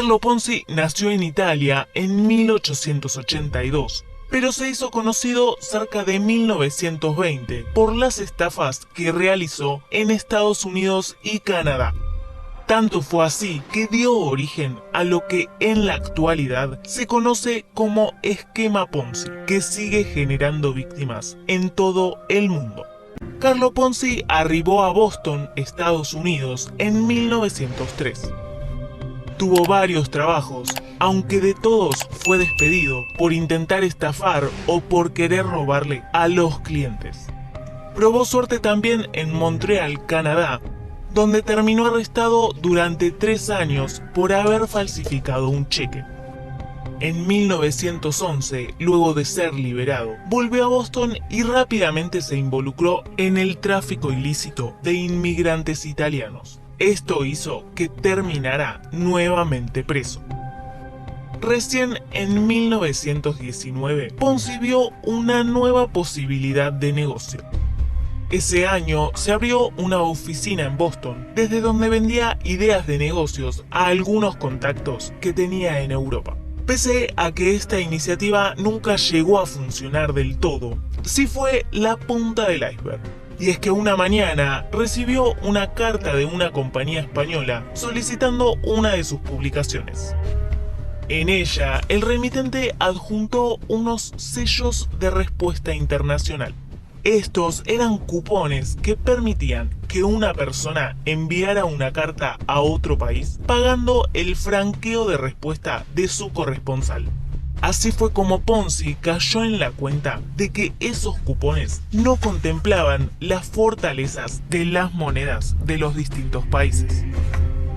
Carlo Ponzi nació en Italia en 1882, pero se hizo conocido cerca de 1920 por las estafas que realizó en Estados Unidos y Canadá. Tanto fue así que dio origen a lo que en la actualidad se conoce como esquema Ponzi, que sigue generando víctimas en todo el mundo. Carlo Ponzi arribó a Boston, Estados Unidos, en 1903. Tuvo varios trabajos, aunque de todos fue despedido por intentar estafar o por querer robarle a los clientes. Probó suerte también en Montreal, Canadá, donde terminó arrestado durante 3 años por haber falsificado un cheque. En 1911, luego de ser liberado, volvió a Boston y rápidamente se involucró en el tráfico ilícito de inmigrantes italianos. Esto hizo que terminara nuevamente preso. Recién en 1919, Ponzi vio una nueva posibilidad de negocio. Ese año se abrió una oficina en Boston, desde donde vendía ideas de negocios a algunos contactos que tenía en Europa. Pese a que esta iniciativa nunca llegó a funcionar del todo, sí fue la punta del iceberg. Y es que una mañana recibió una carta de una compañía española solicitando una de sus publicaciones. En ella, el remitente adjuntó unos sellos de respuesta internacional. Estos eran cupones que permitían que una persona enviara una carta a otro país pagando el franqueo de respuesta de su corresponsal. Así fue como Ponzi cayó en la cuenta de que esos cupones no contemplaban las fortalezas de las monedas de los distintos países.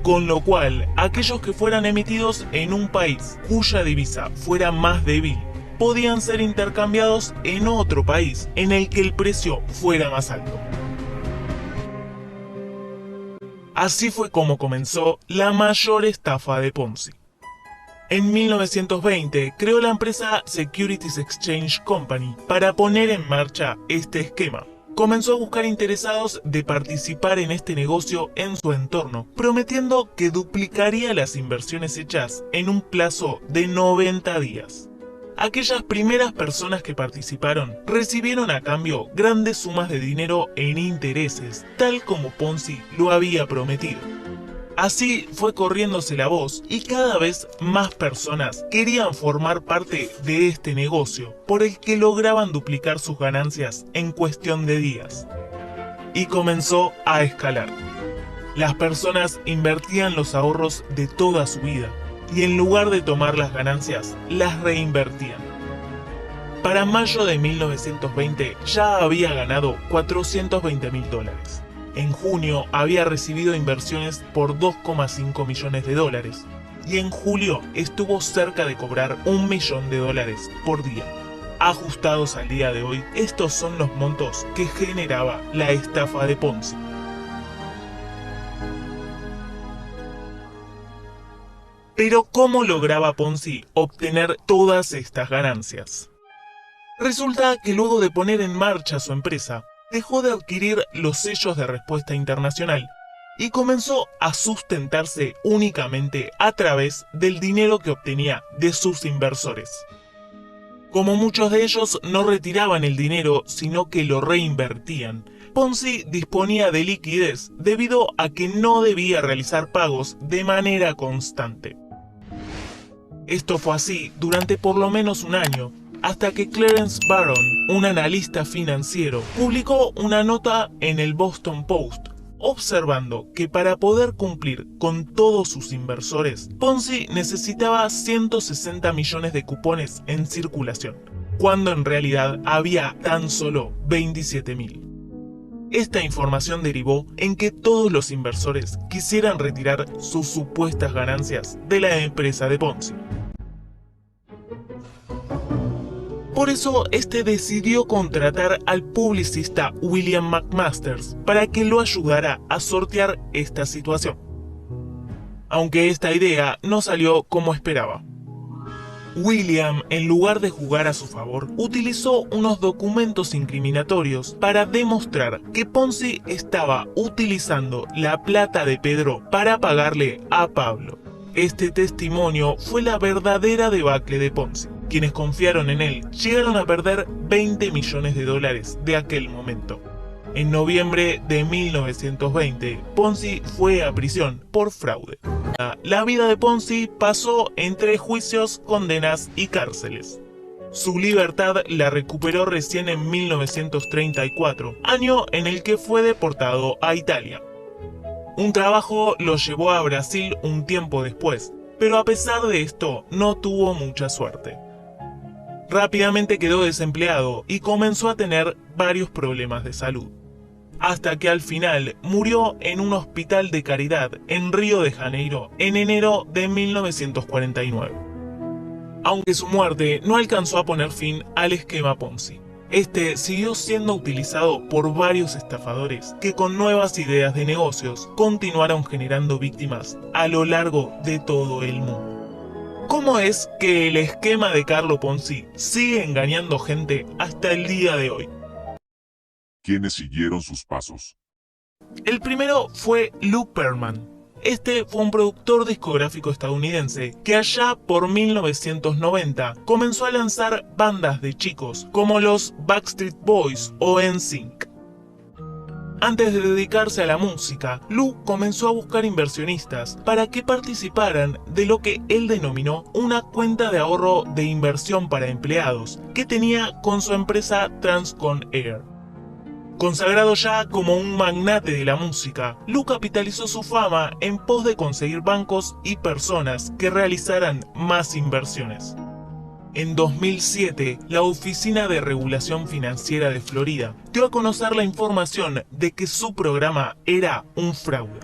Con lo cual, aquellos que fueran emitidos en un país cuya divisa fuera más débil, podían ser intercambiados en otro país en el que el precio fuera más alto. Así fue como comenzó la mayor estafa de Ponzi. En 1920 creó la empresa Securities Exchange Company para poner en marcha este esquema. Comenzó a buscar interesados de participar en este negocio en su entorno, prometiendo que duplicaría las inversiones hechas en un plazo de 90 días. Aquellas primeras personas que participaron recibieron a cambio grandes sumas de dinero en intereses, tal como Ponzi lo había prometido. Así fue corriéndose la voz y cada vez más personas querían formar parte de este negocio, por el que lograban duplicar sus ganancias en cuestión de días. Y comenzó a escalar. Las personas invertían los ahorros de toda su vida, y en lugar de tomar las ganancias, las reinvertían. Para mayo de 1920 ya había ganado $420.000. En junio había recibido inversiones por $2,5 millones y en julio estuvo cerca de cobrar $1 millón por día. Ajustados al día de hoy, estos son los montos que generaba la estafa de Ponzi. Pero ¿cómo lograba Ponzi obtener todas estas ganancias? Resulta que luego de poner en marcha su empresa, dejó de adquirir los sellos de respuesta internacional y comenzó a sustentarse únicamente a través del dinero que obtenía de sus inversores. Como muchos de ellos no retiraban el dinero sino que lo reinvertían, Ponzi disponía de liquidez debido a que no debía realizar pagos de manera constante. Esto fue así durante por lo menos un año, hasta que Clarence Barron, un analista financiero, publicó una nota en el Boston Post, observando que para poder cumplir con todos sus inversores, Ponzi necesitaba 160 millones de cupones en circulación, cuando en realidad había tan solo 27.000. Esta información derivó en que todos los inversores quisieran retirar sus supuestas ganancias de la empresa de Ponzi. Por eso, este decidió contratar al publicista William McMasters para que lo ayudara a sortear esta situación. Aunque esta idea no salió como esperaba. William, en lugar de jugar a su favor, utilizó unos documentos incriminatorios para demostrar que Ponzi estaba utilizando la plata de Pedro para pagarle a Pablo. Este testimonio fue la verdadera debacle de Ponzi. Quienes confiaron en él llegaron a perder 20 millones de dólares de aquel momento. En noviembre de 1920, Ponzi fue a prisión por fraude. La vida de Ponzi pasó entre juicios, condenas y cárceles. Su libertad la recuperó recién en 1934, año en el que fue deportado a Italia. Un trabajo lo llevó a Brasil un tiempo después, pero a pesar de esto no tuvo mucha suerte. Rápidamente quedó desempleado y comenzó a tener varios problemas de salud, hasta que al final murió en un hospital de caridad en Río de Janeiro en enero de 1949. Aunque su muerte no alcanzó a poner fin al esquema Ponzi. Este siguió siendo utilizado por varios estafadores que con nuevas ideas de negocios continuaron generando víctimas a lo largo de todo el mundo. ¿Cómo es que el esquema de Carlo Ponzi sigue engañando gente hasta el día de hoy? ¿Quiénes siguieron sus pasos? El primero fue Lou Pearlman. Este fue un productor discográfico estadounidense que allá por 1990 comenzó a lanzar bandas de chicos como los Backstreet Boys o NSYNC. Antes de dedicarse a la música, Lou comenzó a buscar inversionistas para que participaran de lo que él denominó una cuenta de ahorro de inversión para empleados que tenía con su empresa Transcon Air. Consagrado ya como un magnate de la música, Lou capitalizó su fama en pos de conseguir bancos y personas que realizaran más inversiones. En 2007, la Oficina de Regulación Financiera de Florida dio a conocer la información de que su programa era un fraude.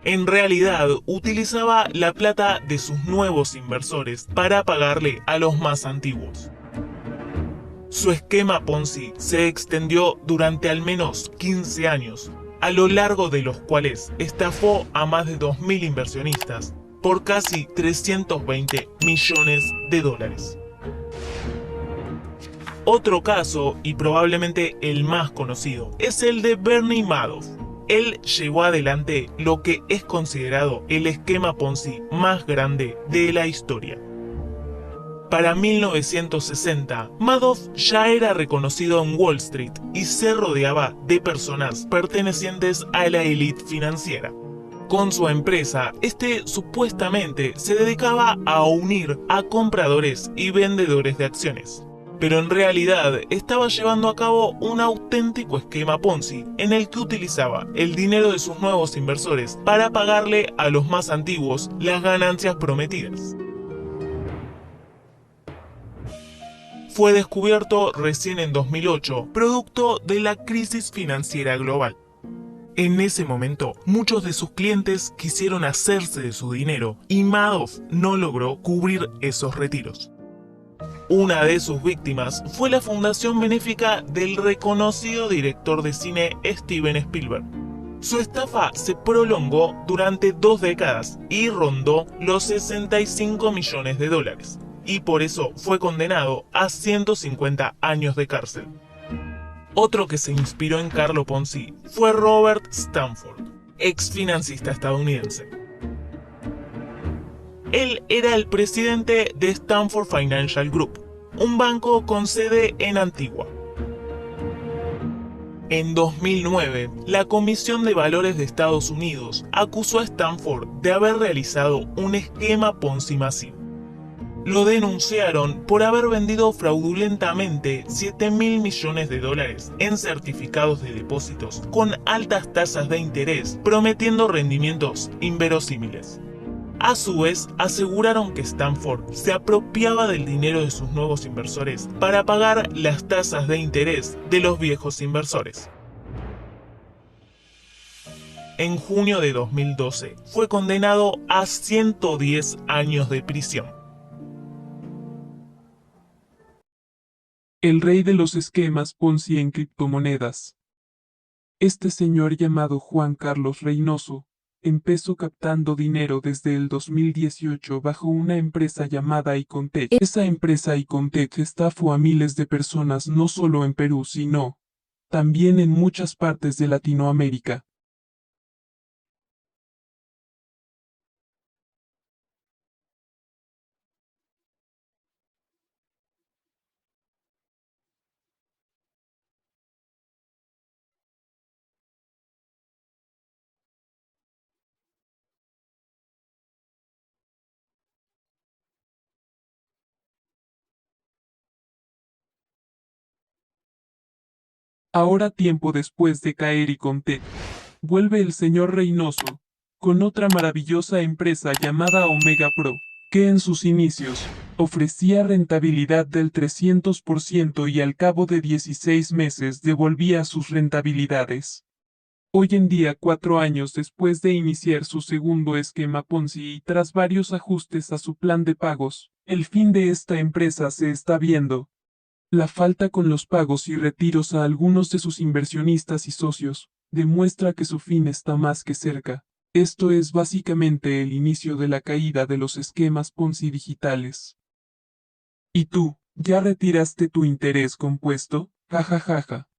En realidad, utilizaba la plata de sus nuevos inversores para pagarle a los más antiguos. Su esquema Ponzi se extendió durante al menos 15 años, a lo largo de los cuales estafó a más de 2.000 inversionistas por casi 320 millones de dólares. Otro caso, y probablemente el más conocido, es el de Bernie Madoff. Él llevó adelante lo que es considerado el esquema Ponzi más grande de la historia. Para 1960, Madoff ya era reconocido en Wall Street y se rodeaba de personas pertenecientes a la élite financiera. Con su empresa, este supuestamente se dedicaba a unir a compradores y vendedores de acciones. Pero en realidad estaba llevando a cabo un auténtico esquema Ponzi en el que utilizaba el dinero de sus nuevos inversores para pagarle a los más antiguos las ganancias prometidas. Fue descubierto recién en 2008, producto de la crisis financiera global. En ese momento, muchos de sus clientes quisieron hacerse de su dinero y Madoff no logró cubrir esos retiros. Una de sus víctimas fue la fundación benéfica del reconocido director de cine Steven Spielberg. Su estafa se prolongó durante 2 décadas y rondó los 65 millones de dólares, y por eso fue condenado a 150 años de cárcel. Otro que se inspiró en Carlo Ponzi fue Robert Stanford, ex financista estadounidense. Él era el presidente de Stanford Financial Group, un banco con sede en Antigua. En 2009, la Comisión de Valores de Estados Unidos acusó a Stanford de haber realizado un esquema Ponzi masivo. Lo denunciaron por haber vendido fraudulentamente 7.000 millones de dólares en certificados de depósitos con altas tasas de interés, prometiendo rendimientos inverosímiles. A su vez, aseguraron que Stanford se apropiaba del dinero de sus nuevos inversores para pagar las tasas de interés de los viejos inversores. En junio de 2012, fue condenado a 110 años de prisión. El rey de los esquemas Ponzi en criptomonedas. Este señor llamado Juan Carlos Reynoso empezó captando dinero desde el 2018 bajo una empresa llamada Icontech. Esa empresa Icontech estafó a miles de personas no solo en Perú sino también en muchas partes de Latinoamérica. Ahora, tiempo después de caer y conté, vuelve el señor Reynoso, con otra maravillosa empresa llamada Omega Pro, que en sus inicios ofrecía rentabilidad del 300% y al cabo de 16 meses devolvía sus rentabilidades. Hoy en día, 4 años después de iniciar su segundo esquema Ponzi y tras varios ajustes a su plan de pagos, el fin de esta empresa se está viendo. La falta con los pagos y retiros a algunos de sus inversionistas y socios demuestra que su fin está más que cerca. Esto es básicamente el inicio de la caída de los esquemas Ponzi digitales. ¿Y tú, ya retiraste tu interés compuesto? Jajajaja.